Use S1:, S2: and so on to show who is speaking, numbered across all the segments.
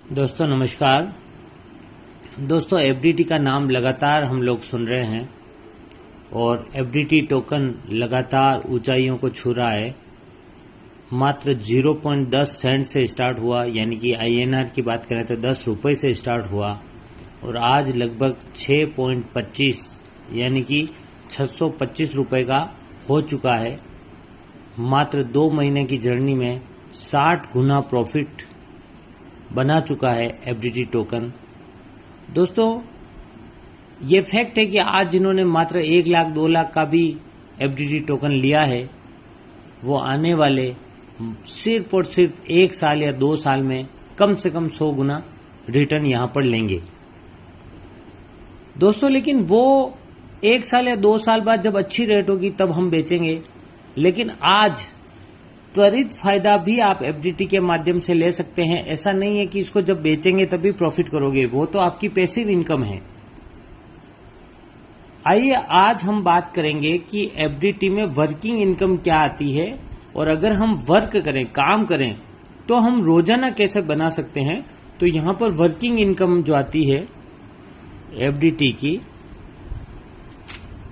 S1: दोस्तों नमस्कार। दोस्तों एफडीटी का नाम लगातार हम लोग सुन रहे हैं और एफडीटी टोकन लगातार ऊंचाइयों को छू रहा है। मात्र 0.10 सेंट से स्टार्ट हुआ, यानी कि आईएनआर की बात करें तो 10 रुपये से स्टार्ट हुआ और आज लगभग 6.25 यानी कि 625 रुपये का हो चुका है। मात्र 2 महीने की जर्नी में 60 गुना प्रॉफिट बना चुका है एफडीटी टोकन। दोस्तों ये फैक्ट है कि आज जिन्होंने मात्र 1 लाख 2 लाख का भी एफडीटी टोकन लिया है वो आने वाले सिर्फ और सिर्फ 1 साल या 2 साल में कम से कम 100 गुना रिटर्न यहां पर लेंगे। दोस्तों लेकिन वो 1 साल या 2 साल बाद जब अच्छी रेट होगी तब हम बेचेंगे, लेकिन आज त्वरित फायदा भी आप एफडीटी के माध्यम से ले सकते हैं। ऐसा नहीं है कि इसको जब बेचेंगे तभी प्रॉफिट करोगे, वो तो आपकी पैसिव इनकम है। आइए आज हम बात करेंगे कि एफडीटी में वर्किंग इनकम क्या आती है और अगर हम वर्क करें, काम करें तो हम रोजाना कैसे बना सकते हैं। तो यहां पर वर्किंग इनकम जो आती है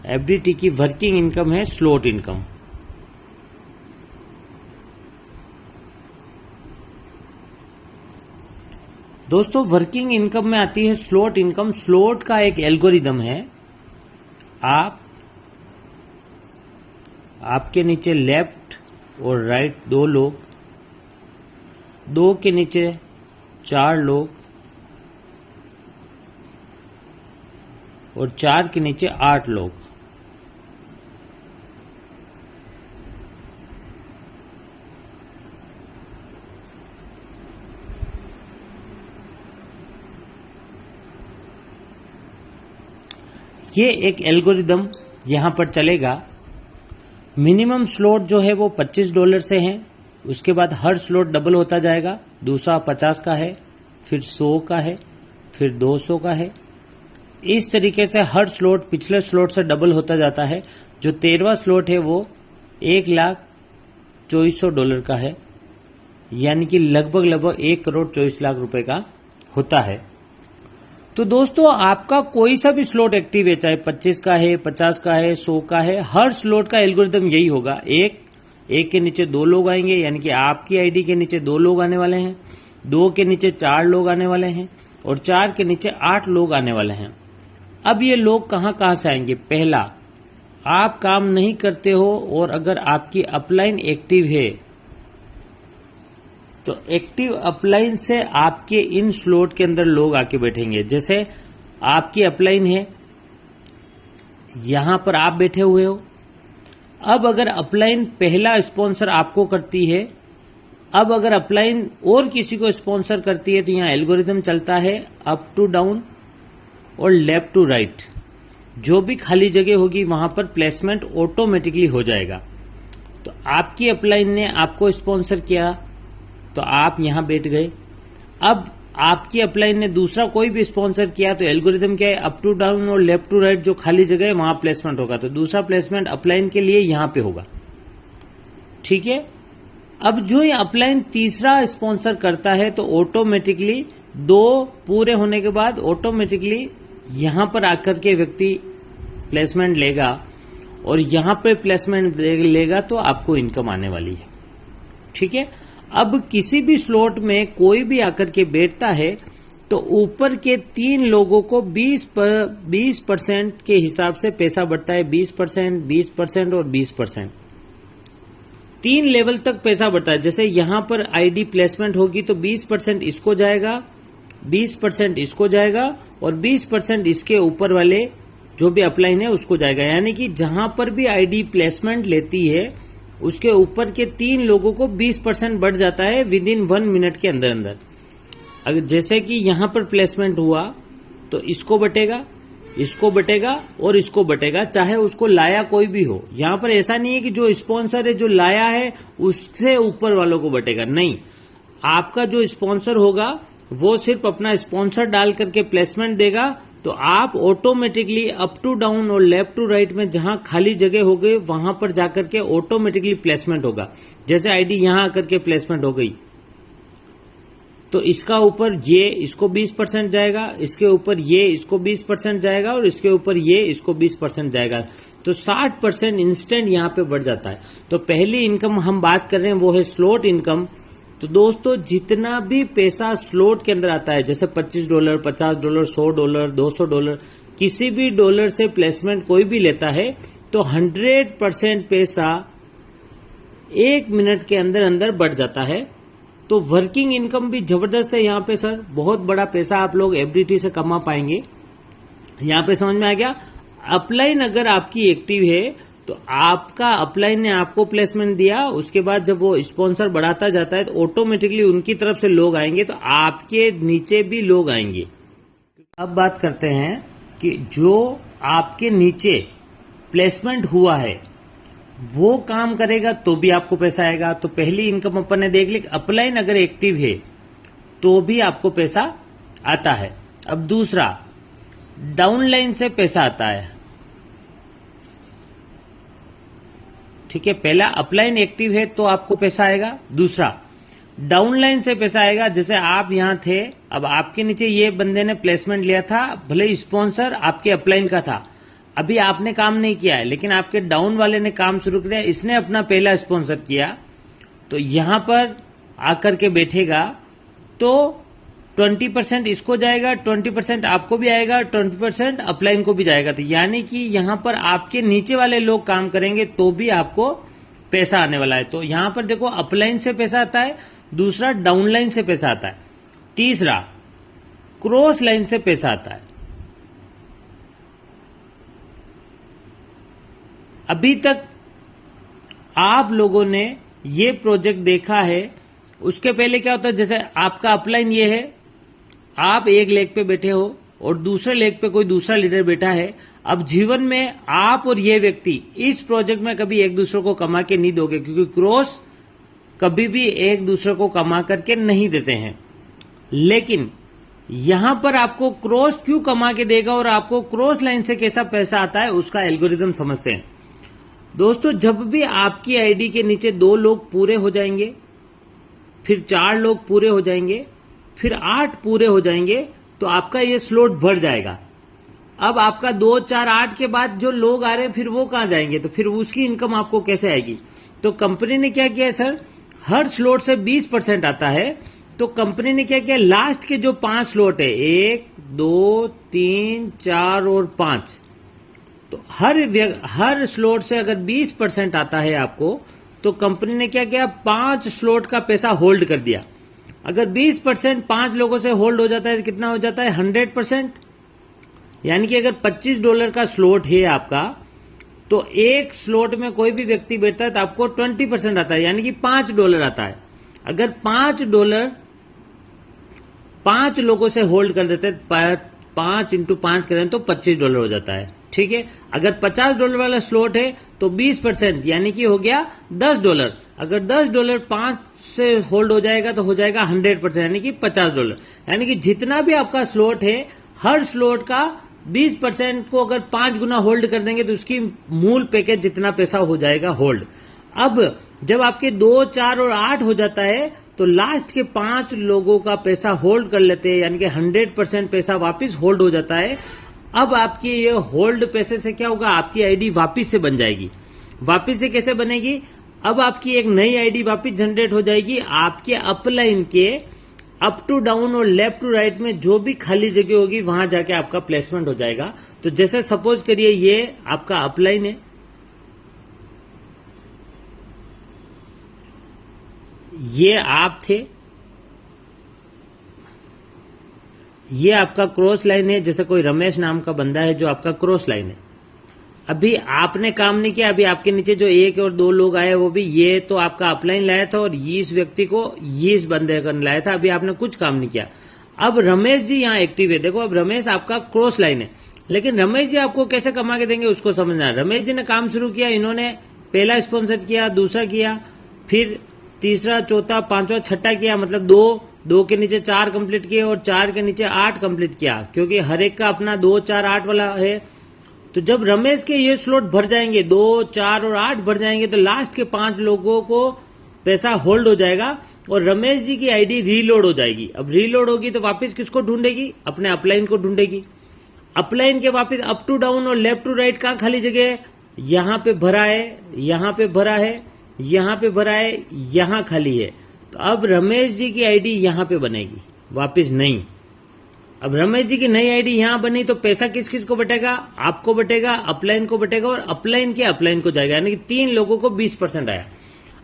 S1: एफडीटी की वर्किंग इनकम है स्लॉट इनकम। दोस्तों वर्किंग इनकम में आती है स्लॉट इनकम। स्लॉट का एक एल्गोरिदम है। आपके नीचे लेफ्ट और राइट 2 लोग, 2 के नीचे 4 लोग और 4 के नीचे 8 लोग। ये एक एल्गोरिदम यहां पर चलेगा। मिनिमम स्लॉट जो है वो $25 से है, उसके बाद हर स्लॉट डबल होता जाएगा। दूसरा 50 का है, फिर 100 का है, फिर 200 का है। इस तरीके से हर स्लॉट पिछले स्लॉट से डबल होता जाता है। जो 13वां स्लॉट है वो $1,24,00,000 का है, यानी कि लगभग 1,24,00,000 रुपए का होता है। तो दोस्तों आपका कोई सा भी स्लॉट एक्टिव है, चाहे 25 का है, 50 का है, 100 का है, हर स्लॉट का एल्गोरिदम यही होगा। एक के नीचे 2 लोग आएंगे, यानी कि आपकी आईडी के नीचे 2 लोग आने वाले हैं, 2 के नीचे 4 लोग आने वाले हैं और 4 के नीचे 8 लोग आने वाले हैं। अब ये लोग कहां से आएंगे? पहला, आप काम नहीं करते हो और अगर आपकी अपलाइन एक्टिव है तो एक्टिव अपलाइन से आपके इन स्लॉट के अंदर लोग आके बैठेंगे। जैसे आपकी अपलाइन है, यहां पर आप बैठे हुए हो। अब अगर अपलाइन पहला स्पॉन्सर आपको करती है, अब अगर अपलाइन और किसी को स्पॉन्सर करती है तो यहां एल्गोरिदम चलता है अप टू डाउन और लेफ्ट टू राइट। जो भी खाली जगह होगी वहां पर प्लेसमेंट ऑटोमेटिकली हो जाएगा। तो आपकी अपलाइन ने आपको स्पॉन्सर किया तो आप यहां बैठ गए। अब आपकी अपलाइन ने दूसरा कोई भी स्पॉन्सर किया तो एल्गोरिदम क्या है, अप टू डाउन और लेफ्ट टू राइट जो खाली जगह है वहां प्लेसमेंट होगा। तो दूसरा प्लेसमेंट अपलाइन के लिए यहां पे होगा। ठीक है। अब जो ये अपलाइन तीसरा स्पॉन्सर करता है तो ऑटोमेटिकली 2 पूरे होने के बाद ऑटोमेटिकली यहां पर आकर के व्यक्ति प्लेसमेंट लेगा और यहां पे प्लेसमेंट लेगा तो आपको इनकम आने वाली है। ठीक है। अब किसी भी स्लॉट में कोई भी आकर के बैठता है तो ऊपर के 3 लोगों को 20% के हिसाब से पैसा बढ़ता है। 20%, 20% और 20%, 3 लेवल तक पैसा बढ़ता है। जैसे यहां पर आईडी प्लेसमेंट होगी तो 20% इसको जाएगा, 20% इसको जाएगा और 20% इसके ऊपर वाले जो भी अपलाइन है उसको जाएगा। यानी कि जहां पर भी आईडी प्लेसमेंट लेती है उसके ऊपर के 3 लोगों को 20% बढ़ जाता है विद इन 1 मिनट के अंदर अंदर। अगर जैसे कि यहां पर प्लेसमेंट हुआ तो इसको बटेगा, इसको बटेगा और इसको बटेगा, चाहे उसको लाया कोई भी हो। यहां पर ऐसा नहीं है कि जो स्पॉन्सर है जो लाया है उससे ऊपर वालों को बटेगा, नहीं। आपका जो स्पॉन्सर होगा वो सिर्फ अपना स्पॉन्सर डाल करके प्लेसमेंट देगा तो आप ऑटोमेटिकली अप टू डाउन और लेफ्ट टू राइट में जहां खाली जगह हो गई वहां पर जाकर के ऑटोमेटिकली प्लेसमेंट होगा। जैसे आईडी यहां आकर के प्लेसमेंट हो गई, तो इसका ऊपर ये इसको 20% जाएगा, इसके ऊपर ये इसको 20% जाएगा और इसके ऊपर ये इसको 20% जाएगा। तो 60% इंस्टेंट यहाँ पे बढ़ जाता है। तो पहली इनकम हम बात कर रहे हैं वो है स्लॉट इनकम। तो दोस्तों जितना भी पैसा स्लॉट के अंदर आता है, जैसे $25, $50, $100, $200, किसी भी डॉलर से प्लेसमेंट कोई भी लेता है तो 100% पैसा 1 मिनट के अंदर अंदर बढ़ जाता है। तो वर्किंग इनकम भी जबरदस्त है यहाँ पे सर, बहुत बड़ा पैसा आप लोग एफडीटी से कमा पाएंगे। यहाँ पे समझ में आ गया। अपलाइन अगर आपकी एक्टिव है तो आपका अपलाइन ने आपको प्लेसमेंट दिया, उसके बाद जब वो स्पॉन्सर बढ़ाता जाता है तो ऑटोमेटिकली उनकी तरफ से लोग आएंगे, तो आपके नीचे भी लोग आएंगे। अब बात करते हैं कि जो आपके नीचे प्लेसमेंट हुआ है वो काम करेगा तो भी आपको पैसा आएगा। तो पहली इनकम अपन ने देख ली, अपलाइन अगर एक्टिव है तो भी आपको पैसा आता है। अब दूसरा, डाउनलाइन से पैसा आता है। ठीक है, पहला अपलाइन एक्टिव है तो आपको पैसा आएगा, दूसरा डाउनलाइन से पैसा आएगा। जैसे आप यहां थे, अब आपके नीचे ये बंदे ने प्लेसमेंट लिया था, भले स्पॉन्सर आपके अपलाइन का था, अभी आपने काम नहीं किया है, लेकिन आपके डाउन वाले ने काम शुरू किया, इसने अपना पहला स्पॉन्सर किया, तो यहां पर आकर के बैठेगा तो 20% इसको जाएगा, 20% आपको भी आएगा, 20% अपलाइन को भी जाएगा। तो यानी कि यहां पर आपके नीचे वाले लोग काम करेंगे तो भी आपको पैसा आने वाला है। तो यहां पर देखो, अपलाइन से पैसा आता है, दूसरा डाउनलाइन से पैसा आता है, तीसरा क्रॉस लाइन से पैसा आता है। अभी तक आप लोगों ने ये प्रोजेक्ट देखा है, उसके पहले क्या होता है, जैसे आपका अपलाइन ये है, आप एक लेग पे बैठे हो और दूसरे लेग पे कोई दूसरा लीडर बैठा है। अब जीवन में आप और ये व्यक्ति इस प्रोजेक्ट में कभी एक दूसरे को कमा के नहीं दोगे, क्योंकि क्रॉस कभी भी एक दूसरे को कमा करके नहीं देते हैं। लेकिन यहां पर आपको क्रॉस क्यों कमा के देगा और आपको क्रॉस लाइन से कैसा पैसा आता है, उसका एल्गोरिथम समझते हैं। दोस्तों, जब भी आपकी आईडी के नीचे 2 लोग पूरे हो जाएंगे, फिर 4 लोग पूरे हो जाएंगे, फिर 8 पूरे हो जाएंगे, तो आपका ये स्लॉट भर जाएगा। अब आपका 2, 4, 8 के बाद जो लोग आ रहे हैं फिर वो कहां जाएंगे, तो फिर उसकी इनकम आपको कैसे आएगी। तो कंपनी ने क्या किया है सर, हर स्लॉट से 20% आता है। तो कंपनी ने क्या किया, लास्ट के जो 5 स्लॉट है, 1, 2, 3, 4 और 5, तो हर स्लॉट से अगर 20% आता है आपको, तो कंपनी ने क्या किया, 5 स्लॉट का पैसा होल्ड कर दिया। अगर 20% 5 लोगों से होल्ड हो जाता है तो कितना हो जाता है, 100%। यानी कि अगर $25 का स्लॉट है आपका, तो एक स्लॉट में कोई भी व्यक्ति बैठता है तो आपको 20% आता है, यानी कि $5 आता है। अगर $5 5 लोगों से होल्ड कर देते हैं, 5 × 5 करें तो $25 हो जाता है। ठीक है, अगर $50 वाला स्लॉट है तो 20% यानी कि हो गया $10। अगर $10 5 से होल्ड हो जाएगा तो हो जाएगा 100%, यानी कि $50। यानी कि जितना भी आपका स्लॉट है, हर स्लॉट का 20% को अगर 5 गुना होल्ड कर देंगे तो उसकी मूल पैकेज जितना पैसा हो जाएगा होल्ड। अब जब आपके 2, 4 और 8 हो जाता है तो लास्ट के 5 लोगों का पैसा होल्ड कर लेते हैं, यानी कि 100% पैसा वापस होल्ड हो जाता है। अब आपकी ये होल्ड पैसे से क्या होगा, आपकी आईडी वापस से बन जाएगी। वापस से कैसे बनेगी, अब आपकी एक नई आईडी वापस जनरेट हो जाएगी। आपके अपलाइन के अप टू डाउन और लेफ्ट टू राइट में जो भी खाली जगह होगी वहां जाके आपका प्लेसमेंट हो जाएगा। तो जैसे सपोज करिए ये आपका अपलाइन है, ये आप थे, ये आपका क्रॉस लाइन है। जैसे कोई रमेश नाम का बंदा है जो आपका क्रॉस लाइन है। अभी आपने काम नहीं किया, अभी आपके नीचे जो 1 और 2 लोग आए वो भी ये तो आपका अपलाइन लाया था और ये इस व्यक्ति को ये इस बंदे को लाया था। अभी आपने कुछ काम नहीं किया। अब रमेश जी यहाँ एक्टिव है। देखो, अब रमेश आपका क्रॉस लाइन है, लेकिन रमेश जी आपको कैसे कमा के देंगे उसको समझना है। रमेश जी ने काम शुरू किया, इन्होंने पहला स्पॉन्सर किया, दूसरा किया, फिर तीसरा, चौथा, पांचवा, छठा किया, मतलब 2 के नीचे 4 कंप्लीट किए और 4 के नीचे 8 कंप्लीट किया, क्योंकि हर एक का अपना 2, 4, 8 वाला है। तो जब रमेश के ये स्लॉट भर जाएंगे, 2, 4 और 8 भर जाएंगे, तो लास्ट के 5 लोगों को पैसा होल्ड हो जाएगा और रमेश जी की आईडी रीलोड हो जाएगी। अब रीलोड होगी तो वापस किसको ढूंढेगी? अपने अपलाइन को ढूंढेगी। अपलाइन के वापस अप टू डाउन और लेफ्ट टू राइट कहाँ खाली जगह है? यहाँ पे भरा है, यहाँ पे भरा है, यहाँ पे भरा है, यहाँ खाली है। तो अब रमेश जी की आईडी यहाँ पे बनेगी, वापस नहीं। अब रमेश जी की नई आईडी यहाँ बनी तो पैसा किस किस को बटेगा? आपको बटेगा, अपलाइन को बटेगा और अपलाइन के अपलाइन को जाएगा, यानी कि 3 लोगों को 20% आया।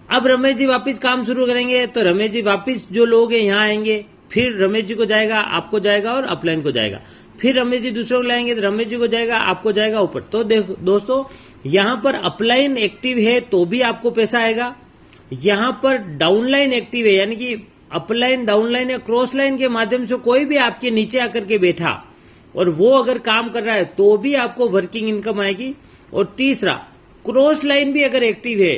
S1: अब रमेश जी वापस काम शुरू करेंगे तो रमेश जी वापस जो लोग हैं यहाँ आएंगे, फिर रमेश जी को जाएगा, आपको जाएगा और अपलाइन को जाएगा। फिर रमेश जी दूसरों को लाएंगे तो रमेश जी को जाएगा, आपको जाएगा ऊपर। तो देखो दोस्तों, यहाँ पर अपलाइन एक्टिव है तो भी आपको पैसा आएगा, यहाँ पर डाउनलाइन एक्टिव है, यानी कि अपलाइन, डाउनलाइन या क्रॉस लाइन के माध्यम से कोई भी आपके नीचे आकर के बैठा और वो अगर काम कर रहा है तो भी आपको वर्किंग इनकम आएगी। और तीसरा, क्रॉस लाइन भी अगर एक्टिव है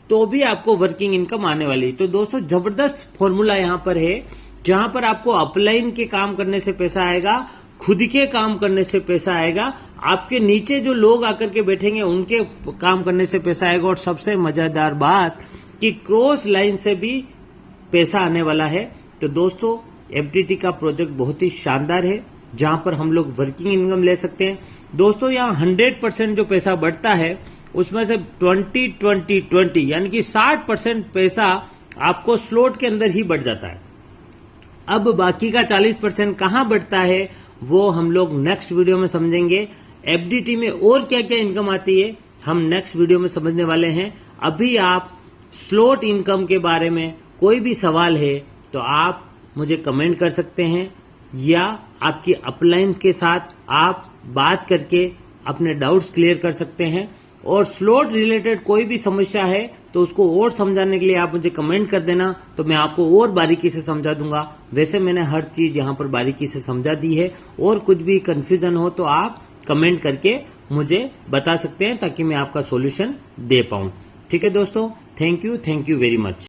S1: तो भी आपको वर्किंग इनकम आने वाली है। तो दोस्तों जबरदस्त फॉर्मूला यहाँ पर है, जहां पर आपको अपलाइन के काम करने से पैसा आएगा, खुद के काम करने से पैसा आएगा, आपके नीचे जो लोग आकर के बैठेंगे उनके काम करने से पैसा आएगा, और सबसे मजेदार बात कि क्रॉस लाइन से भी पैसा आने वाला है। तो दोस्तों एफडीटी का प्रोजेक्ट बहुत ही शानदार है, जहां पर हम लोग वर्किंग इनकम ले सकते हैं। दोस्तों यहाँ 100% जो पैसा बढ़ता है उसमें से 20-20-20 यानी कि 60% पैसा आपको स्लॉट के अंदर ही बढ़ जाता है। अब बाकी का 40% कहाँ बढ़ता है वो हम लोग नेक्स्ट वीडियो में समझेंगे। एफडीटी में और क्या क्या इनकम आती है हम नेक्स्ट वीडियो में समझने वाले हैं। अभी आप स्लॉट इनकम के बारे में कोई भी सवाल है तो आप मुझे कमेंट कर सकते हैं, या आपकी अपलाइन के साथ आप बात करके अपने डाउट्स क्लियर कर सकते हैं। और स्लॉट रिलेटेड कोई भी समस्या है तो उसको और समझाने के लिए आप मुझे कमेंट कर देना, तो मैं आपको और बारीकी से समझा दूंगा। वैसे मैंने हर चीज यहाँ पर बारीकी से समझा दी है, और कुछ भी कंफ्यूजन हो तो आप कमेंट करके मुझे बता सकते हैं ताकि मैं आपका सॉल्यूशन दे पाऊं। ठीक है दोस्तों, थैंक यू वेरी मच।